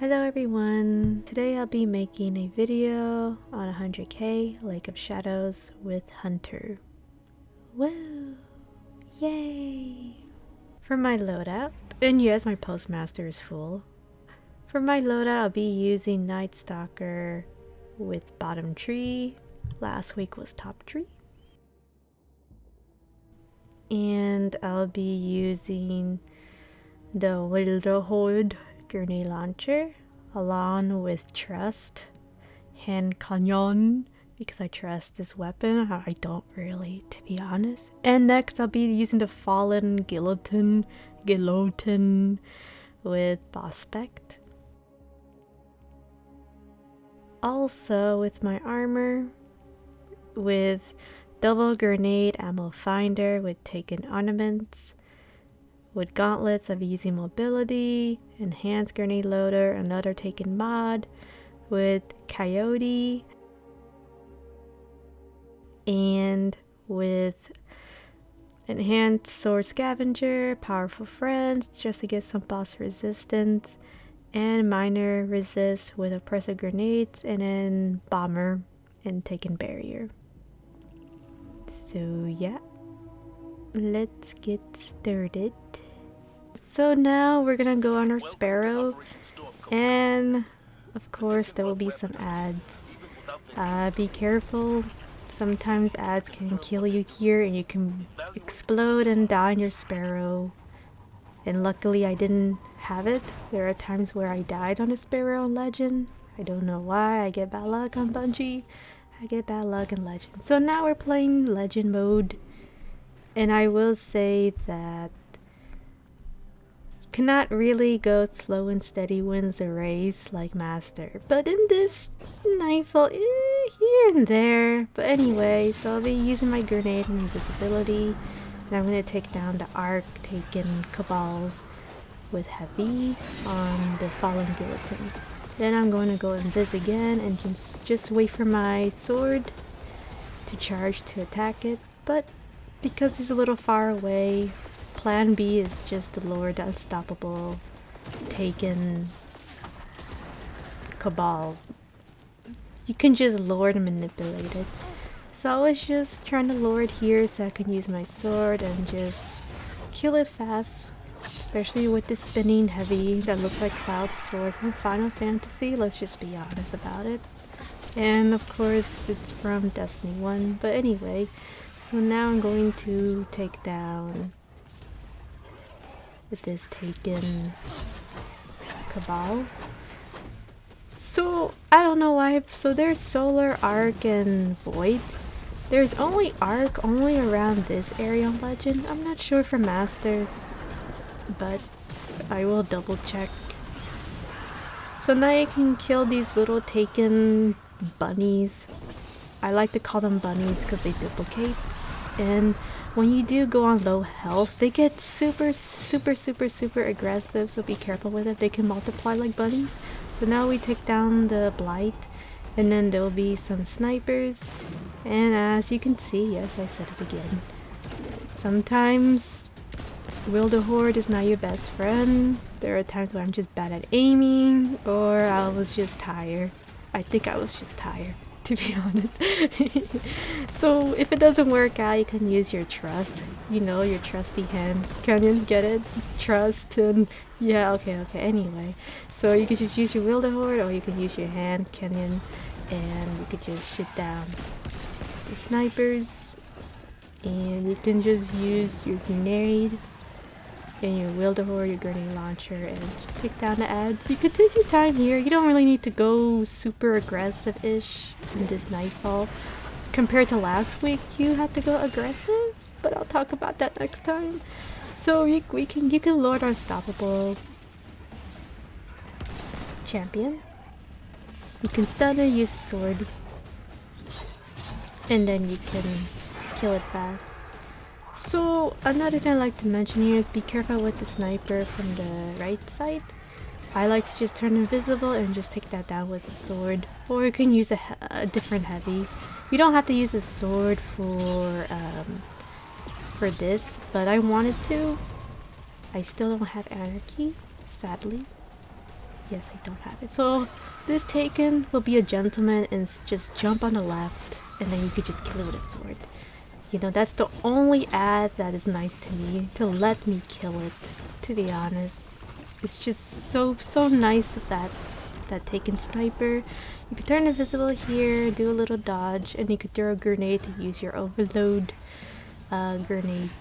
Hello everyone! Today I'll be making a video on 100k Lake of Shadows with Hunter. Woo! Yay! For my loadout, and yes, my postmaster is full. For my loadout, I'll be using Nightstalker with bottom tree. Last week was top tree. And I'll be using the Witherhoard grenade launcher along with trust hand cannon because I trust this weapon. I don't really, to be honest. And next I'll be using the fallen Guillotine with Bospect. Also with my armor with double grenade ammo finder with taken ornaments. With gauntlets, I'll be using mobility, enhanced grenade loader, another taken mod, with Coyote, and with enhanced sword scavenger, powerful friends, just to get some boss resistance, and minor resist with oppressive grenades, and then bomber and taken barrier. So yeah. Let's get started. So now we're gonna go on our Sparrow, and of course there will be some ads. Be careful, sometimes ads can kill you here and you can explode and die on your Sparrow. And luckily I didn't have it. There are times where I died on a Sparrow on Legend. I don't know why. I get bad luck on Bungie. I get bad luck in Legend. So now we're playing Legend mode. And I will say that you cannot really go slow and steady wins the race like Master. But in this Nightfall, here and there. But anyway, so I'll be using my grenade and invisibility. And I'm going to take down the Arc taken Cabals with heavy on the fallen Guillotine. Then I'm going to go invis again and just wait for my sword to charge to attack it. But because he's a little far away, plan B is just to lure the unstoppable taken Cabal. You can just lure and manipulate it. So I was just trying to lure it here so I can use my sword and just kill it fast. Especially with the spinning heavy that looks like Cloud's sword from Final Fantasy, let's just be honest about it. And of course it's from Destiny 1, but anyway. So now I'm going to take down this taken Cabal. So I don't know why. So there's Solar, Arc, and Void. There's only Arc only around this area on Legend. I'm not sure for Masters, but I will double check. So now you can kill these little taken bunnies. I like to call them bunnies because they duplicate. And when you do go on low health, they get super aggressive, so be careful with it. They can multiply like bunnies. So now we take down the Blight, and then there will be some snipers. And as you can see, yes, I said it again, sometimes Witherhoard is not your best friend. There are times where I'm just bad at aiming, or I was just tired. I think I was just tired, to be honest. So if it doesn't work out, you can use your trust. You know, your trusty hand. Can you get it? Trust and yeah, okay. Anyway, so you could just use your Witherhoard, or you can use your hand cannon, and you could just shoot down the snipers. And you can just use your grenade and your Witherhoard, your grenade launcher, and just take down the ads. You could take your time here. You don't really need to go super aggressive-ish in this Nightfall. Compared to last week, you had to go aggressive, but I'll talk about that next time. So you can lord unstoppable champion. You can stun or use a sword, and then you can kill it fast. So another thing I'd like to mention here is be careful with the sniper from the right side. I like to just turn invisible and just take that down with a sword, or you can use a different heavy. You don't have to use a sword for this, but I wanted to. I still don't have Anarchy, sadly. Yes, I don't have it. So this Taken will be a gentleman and just jump on the left, and then you could just kill it with a sword. You know, that's the only ad that is nice to me, to let me kill it, to be honest. It's just so nice of that Taken sniper. You could turn invisible here, do a little dodge, and you could throw a grenade to use your overload grenades.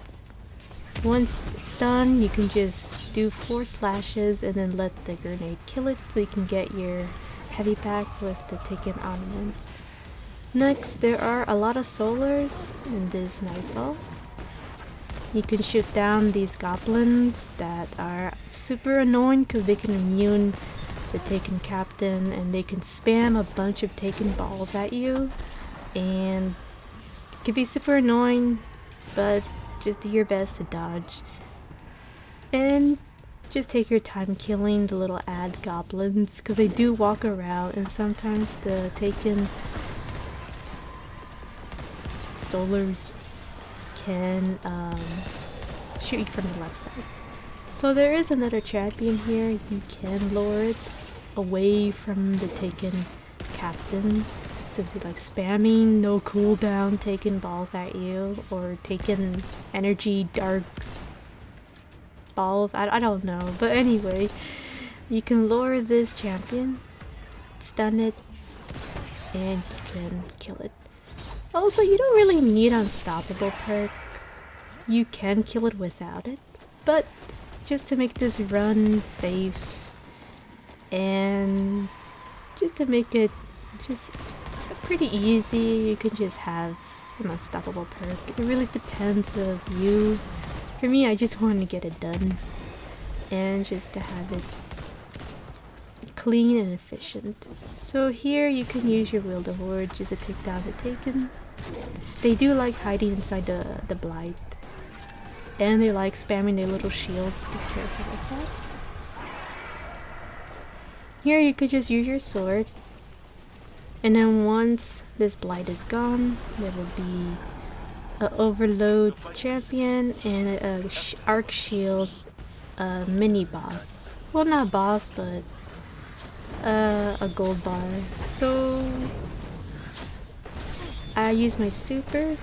Once it's done, you can just do 4 slashes and then let the grenade kill it so you can get your heavy pack with the Taken ornaments. Next, there are a lot of solars in this Nightfall. You can shoot down these goblins that are super annoying because they can immune the Taken captain and they can spam a bunch of Taken balls at you, and it can be super annoying, but just do your best to dodge. And just take your time killing the little ad goblins because they do walk around, and sometimes the Taken solars can shoot you from the left side. So there is another champion here. You can lure it away from the Taken captains, simply like spamming no cooldown Taken balls at you, or Taken energy dark balls. I don't know, but anyway, you can lure this champion, stun it, and you can kill it. Also, you don't really need unstoppable perk. You can kill it without it, but just to make this run safe and just to make it just pretty easy, you can just have an unstoppable perk. It really depends of you. For me, I just want to get it done and just to have it clean and efficient. So here you can use your Witherhoard just to take down the Taken. They do like hiding inside the Blight, and they like spamming their little shield. Be careful with that. Here you could just use your sword, and then once this Blight is gone, there will be an overload champion and a arc shield mini boss. Well, not boss, but a gold bar. So I use my super,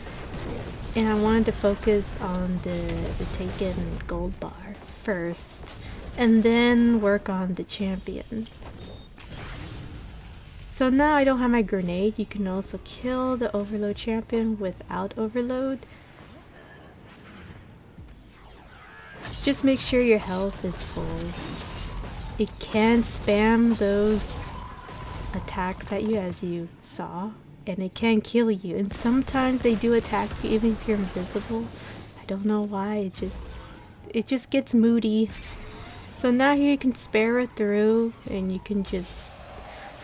and I wanted to focus on the Taken gold bar first, and then work on the champion. So now I don't have my grenade. You can also kill the overload champion without overload. Just make sure your health is full. It can spam those attacks at you, as you saw, and it can kill you, and sometimes they do attack you even if you're invisible. I don't know why, it just gets moody. So now here you can spare it through, and you can just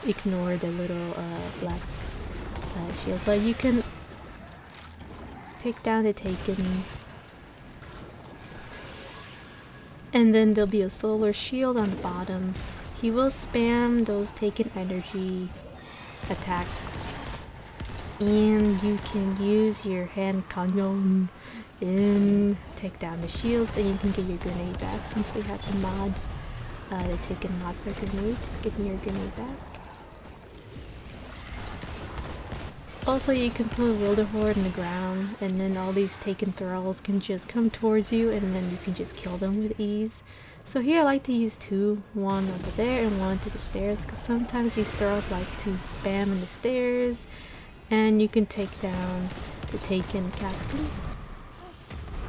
ignore the little black shield, but you can take down the Taken, and then there'll be a solar shield on the bottom. He will spam those Taken energy attacks, and you can use your hand cannon and take down the shields, and you can get your grenade back since we have the mod, the Taken mod for grenade. Give me your grenade back. Also, you can put a Witherhoard in the ground, and then all these Taken thralls can just come towards you, and then you can just kill them with ease. So here I like to use 2, one over there and one to the stairs, because sometimes these thralls like to spam in the stairs, and you can take down the Taken captain.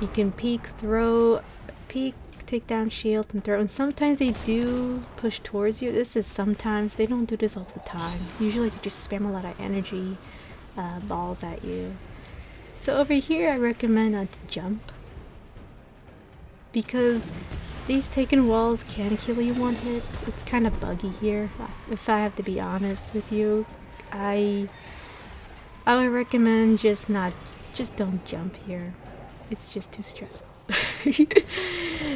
You can peek, throw, peek, take down shield, and throw, and sometimes they do push towards you. This is sometimes, they don't do this all the time. Usually they just spam a lot of energy balls at you. So over here I recommend not to jump, because these Taken walls can kill you one hit. It's kind of buggy here, if I have to be honest with you. I would recommend just don't jump here. It's just too stressful.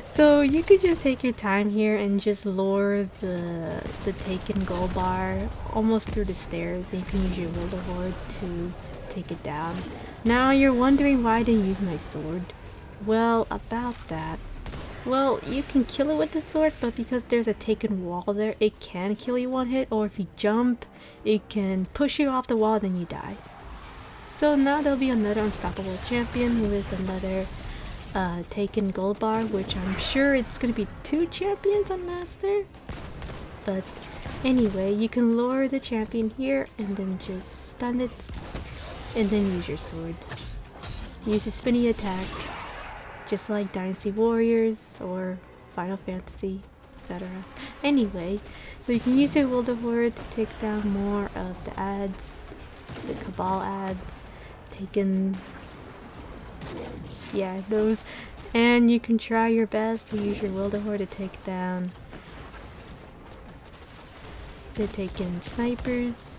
So you could just take your time here and just lure the Taken gold bar almost through the stairs, and you can use your Witherhoard to take it down. Now you're wondering why I didn't use my sword. Well, about that, Well, you can kill it with the sword, but because there's a taken wall there, it can kill you one hit, or if you jump, it can push you off the wall, then you die. So now there'll be another unstoppable champion with another taken gold bar, which I'm sure it's gonna be 2 champions on Master. But anyway, you can lure the champion here and then just stun it and then use your sword. Use a spinny attack, just like Dynasty Warriors or Final Fantasy, etc. Anyway, so you can use your Witherhoard to take down more of the ads, the Cabal ads, yeah, those, and you can try your best to use your Witherhoard to take down the taken snipers.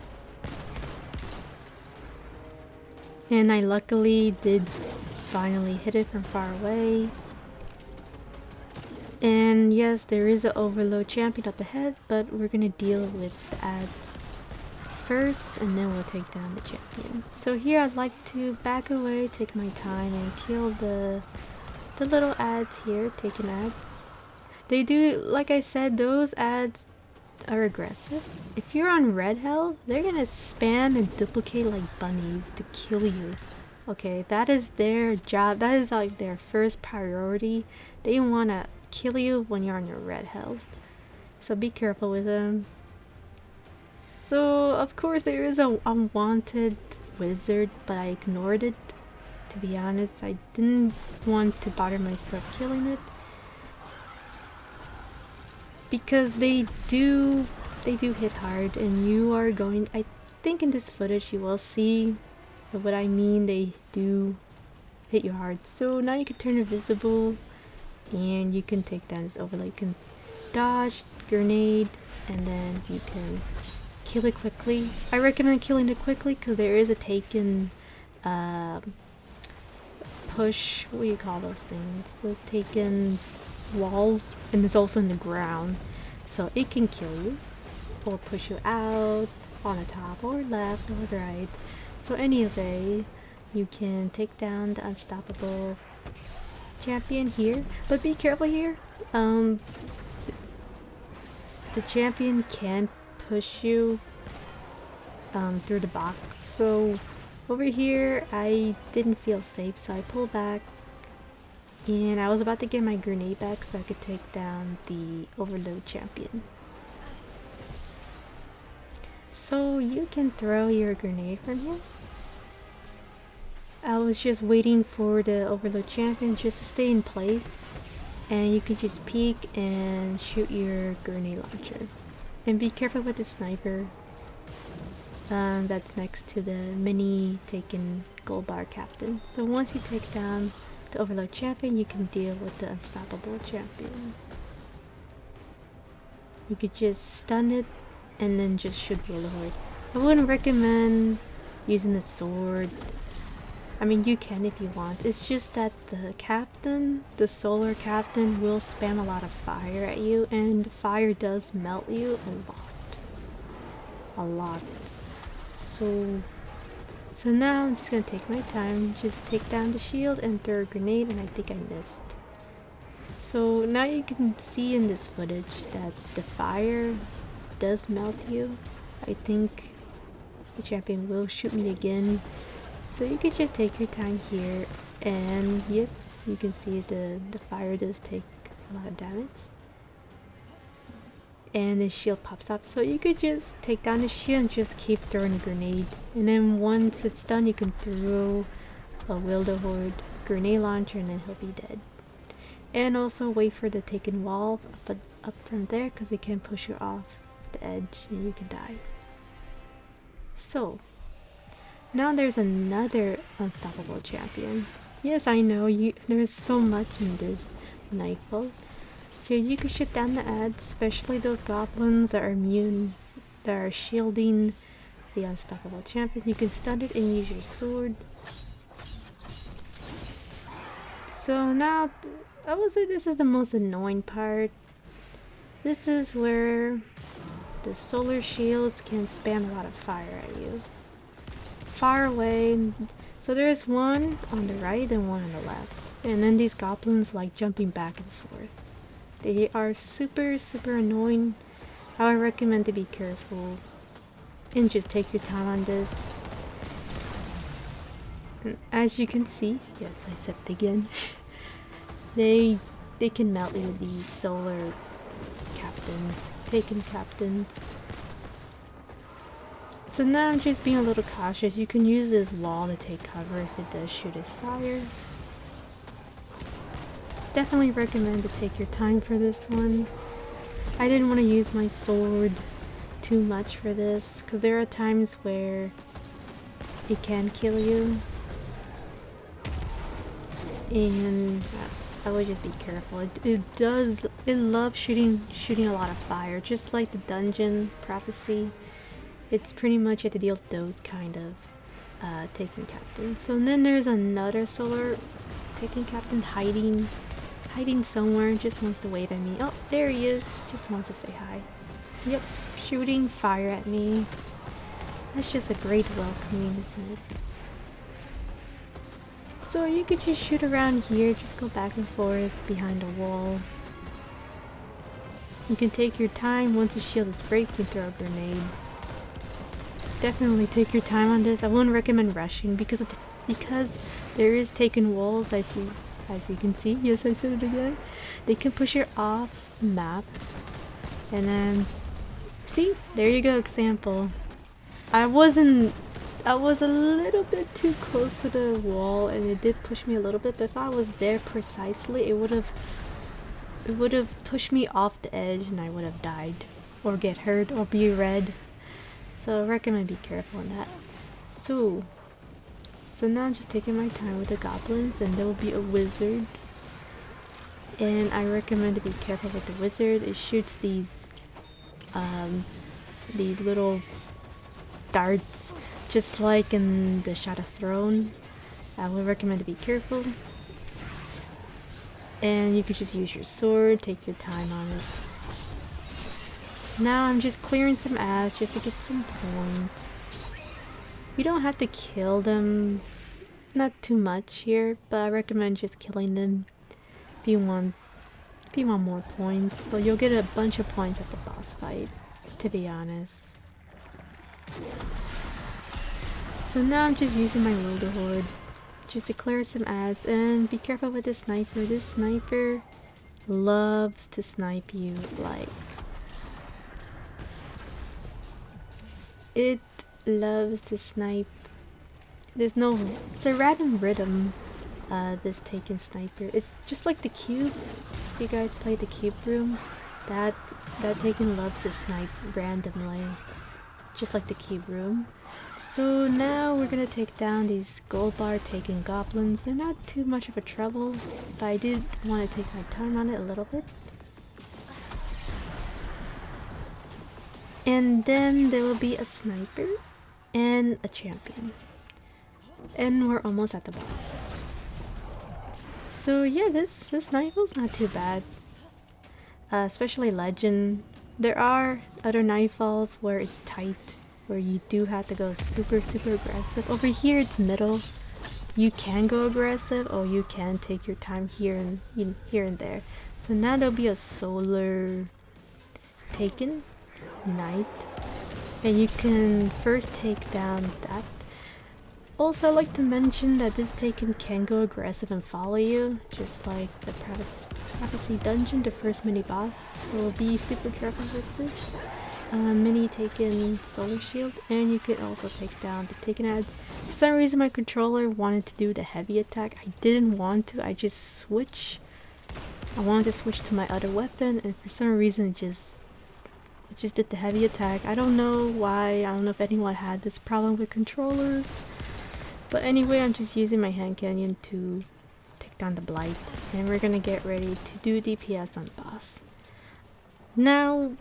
And I luckily did finally hit it from far away. And yes, there is an overload champion up ahead, but we're gonna deal with the ads first and then we'll take down the champion. So here I'd like to back away, take my time and kill the little ads here, taken ads. They do, like I said, those ads are aggressive. If you're on red health, they're gonna spam and duplicate like bunnies to kill you. Okay, that is their job. That is like their first priority. They wanna kill you when you're on your red health. So be careful with them. So of course there is a unwanted wizard, but I ignored it. To be honest, I didn't want to bother myself killing it. Because they do hit hard, and you are going, I think in this footage you will see what I mean. They do hit you hard. So now you can turn invisible and you can take down this overlay. You can dodge, grenade, and then you can kill it quickly. I recommend killing it quickly because there is a taken push, what do you call those things? Those taken walls, and it's also in the ground, so it can kill you or push you out on the top or left or right. So anyway, you can take down the unstoppable champion here, but be careful here. The champion can push you through the box. So over here I didn't feel safe, so I pulled back. And I was about to get my grenade back so I could take down the overload champion. So you can throw your grenade from here. I was just waiting for the overload champion just to stay in place. And you can just peek and shoot your grenade launcher. And be careful with the sniper. That's next to the mini taken gold bar captain. So once you take down the overload champion, you can deal with the unstoppable champion. You could just stun it and then just shoot Witherhoard. I wouldn't recommend using the sword. I mean, you can if you want. It's just that the captain, the solar captain, will spam a lot of fire at you, and fire does melt you a lot. So now I'm just gonna take my time, just take down the shield and throw a grenade, and I think I missed. So now you can see in this footage that the fire does melt you. I think the champion will shoot me again. So you can just take your time here, and yes, you can see the fire does take a lot of damage. And the shield pops up, so you could just take down the shield and just keep throwing a grenade, and then once it's done you can throw a Witherhoard grenade launcher and then he'll be dead. And also wait for the taken wall up from there, because it can push you off the edge and you can die. So now there's another unstoppable champion. Yes, I know, there's so much in this Nightfall. So you can shoot down the ads, especially those goblins that are immune, that are shielding the unstoppable champion. You can stun it and use your sword. So now, I would say this is the most annoying part. This is where the solar shields can spam a lot of fire at you. Far away. So there's one on the right and one on the left. And then these goblins like jumping back and forth. They are super annoying. I would recommend to be careful and just take your time on this. And as you can see, yes, I said it again. they can melt you, these solar captains, taken captains. So now I'm just being a little cautious. You can use this wall to take cover if it does shoot his fire. Definitely recommend to take your time for this one. I didn't want to use my sword too much for this because there are times where it can kill you, and I would just be careful. It loves shooting a lot of fire, just like the dungeon prophecy. It's pretty much you have to deal with those kind of taking captain. So then there's another solar taking captain hiding somewhere, just wants to wave at me. Oh, there he is. Just wants to say hi. Yep, shooting fire at me. That's just a great welcoming, isn't it? So you could just shoot around here, just go back and forth behind a wall. You can take your time. Once the shield is break, you can throw a grenade. Definitely take your time on this. I wouldn't recommend rushing because there is taken walls, as you can see. Yes, I said it again. They can push you off map. And then see, there you go, example. I was a little bit too close to the wall and it did push me a little bit, but if I was there precisely, it would have pushed me off the edge and I would have died or get hurt or be red. So I recommend be careful in that. So now I'm just taking my time with the goblins, and there will be a wizard. And I recommend to be careful with the wizard. It shoots these little darts, just like in the Shadow Throne. I would recommend to be careful. And you could just use your sword, take your time on it. Now I'm just clearing some ass just to get some points. You don't have to kill them, not too much here, but I recommend just killing them if you want more points. But you'll get a bunch of points at the boss fight, to be honest. So now I'm just using my Witherhoard just to clear some ads, and be careful with this sniper. This sniper loves to snipe you, like it loves to snipe. It's a random rhythm, this taken sniper. It's just like the cube. If you guys play the cube room, that taken loves to snipe randomly, just like the cube room. So now we're gonna take down these gold bar taken goblins. They're not too much of a trouble, but I did want to take my time on it a little bit. And then there will be a sniper and a champion. And we're almost at the boss. So yeah, this Nightfall's not too bad. Especially Legend. There are other Nightfalls where it's tight, where you do have to go super aggressive. Over here it's middle. You can go aggressive or you can take your time here and there. So now there'll be a solar taken knight, and you can first take down that. Also, I'd like to mention that this taken can go aggressive and follow you, just like the prophecy dungeon, the first mini boss. So be super careful with this. Mini taken solar shield, and you can also take down the taken ads. For some reason my controller wanted to do the heavy attack. I didn't want to. I wanted to switch to my other weapon, and for some reason it just did the heavy attack. I don't know why. I don't know if anyone had this problem with controllers. But anyway, I'm just using my hand cannon to take down the Blight, and we're gonna get ready to do DPS on the boss. Now,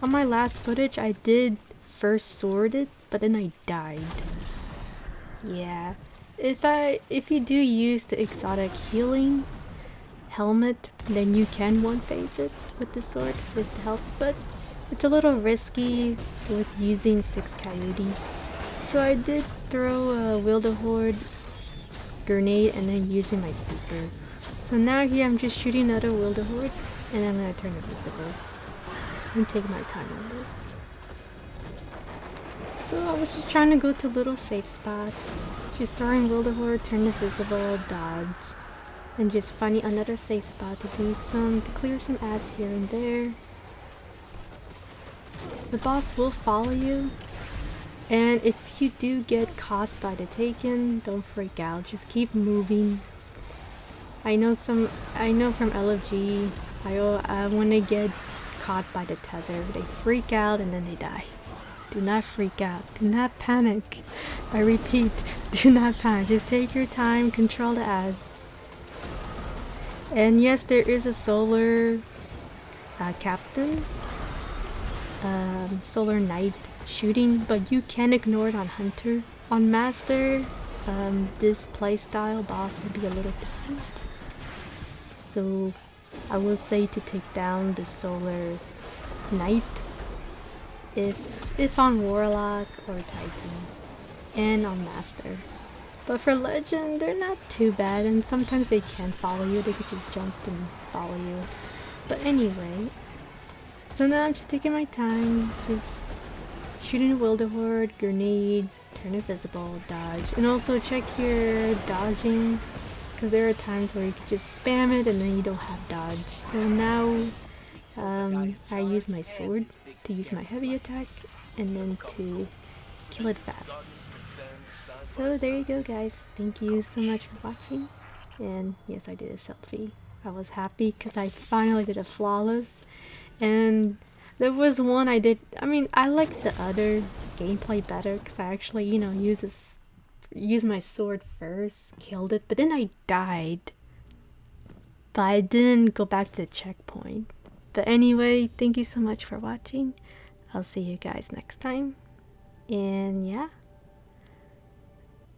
on my last footage, I did first sword it, but then I died. Yeah. If you do use the exotic healing helmet, then you can one-face it with the sword, with the health, but it's a little risky with using 6 Coyotes. So I did throw a Witherhoard grenade, and then using my super. So now here I'm just shooting another Witherhoard, and I'm gonna turn invisible and take my time on this. So I was just trying to go to little safe spots, just throwing Witherhoard, turn invisible, dodge, and just finding another safe spot to clear some ads here and there. The boss will follow you, and if you do get caught by the Taken, don't freak out, just keep moving. I know from LFG, when they get caught by the tether, they freak out and then they die. Do not freak out, do not panic. I repeat, do not panic, just take your time, control the ads. And yes, there is a solar captain, solar knight shooting, but you can ignore it on hunter. On master, this playstyle boss will be a little different, so I will say to take down the solar knight if on warlock or titan, and on master. But for legend, they're not too bad, and sometimes they can follow you, they could just jump and follow you. But anyway, so now I'm just taking my time, just shooting a Witherhoard, grenade, turn invisible, dodge, and also check your dodging, because there are times where you can just spam it and then you don't have dodge. So now I use my sword to use my heavy attack and then to kill it fast. So there you go, guys. Thank you so much for watching. And yes, I did a selfie. I was happy because I finally did a flawless. And there was one I did. I mean, I like the other gameplay better because I actually, you know, use my sword first, killed it, but then I died. But I didn't go back to the checkpoint. But anyway, thank you so much for watching. I'll see you guys next time. And yeah.